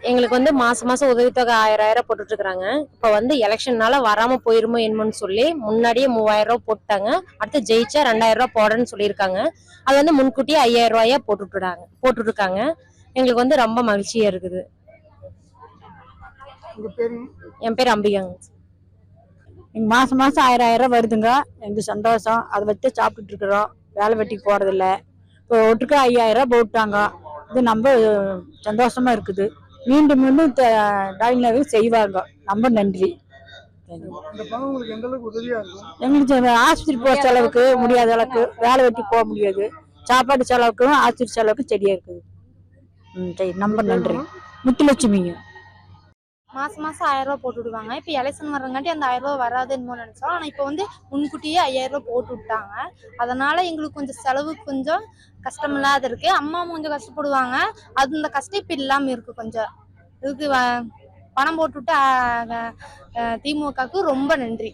எங்களுக்கு வந்து மாசம் மாசம் உதவித்தொகை 1000 போட்டுட்டு இருக்காங்க. இப்ப வந்து எலெக்ஷன்னால வராம போயிருமோ என்னமோன்னு சொல்லி முன்னாடியே 3000 போட்டாங்க. அடுத்து ஜெயிச்சா 2000 போடுறேன்னு சொல்லியிருக்காங்க. அது வந்து முன்கூட்டியே 5000 போட்டுட்டு இருக்காங்க. எங்களுக்கு வந்து ரொம்ப மகிழ்ச்சியா இருக்குது. என் பேர் அம்பிகாங்க. மாசம் மாசம் 1000 வருதுங்க. எங்களுக்கு சந்தோஷம். அதை வச்சு சாப்பிட்டுட்டு இருக்கிறோம். வேலை வெட்டிக்கு போறதில்ல. இப்போ ஒட்டுக்கா 5000 போட்டாங்க. இது நம்ம சந்தோஷமா இருக்குது. மீண்டும் மீண்டும் செய்வாங்க. ரொம்ப நன்றி. எங்களுக்கு ஆஸ்பத்திரி போற செலவுக்கு முடியாத அளவுக்கு, வேலை வெட்டி போக முடியாது. சாப்பாடு செலவுக்கும் ஆஸ்பத்திரி செலவுக்கும் சரியா இருக்குது. சரி, ரொம்ப நன்றி. முத்துலட்சுமிங்க. மாசம் 1000 போட்டு விடுவாங்க. இப்போ எலெக்ஷன் வர்றங்காட்டி அந்த 1000 வராதுன்னு நினைச்சோம். ஆனா இப்போ வந்து முன்கூட்டியே 5000 போட்டு விட்டாங்க. அதனால எங்களுக்கு கொஞ்சம் செலவு கொஞ்சம் கஷ்டமில்லாத இருக்கு. அம்மா கொஞ்சம் கஷ்டப்படுவாங்க. அது இந்த கஷ்டம் இப்ப இல்லாம இருக்கு. கொஞ்சம் இதுக்கு பணம் போட்டு விட்டு திமுகவுக்கு ரொம்ப நன்றி.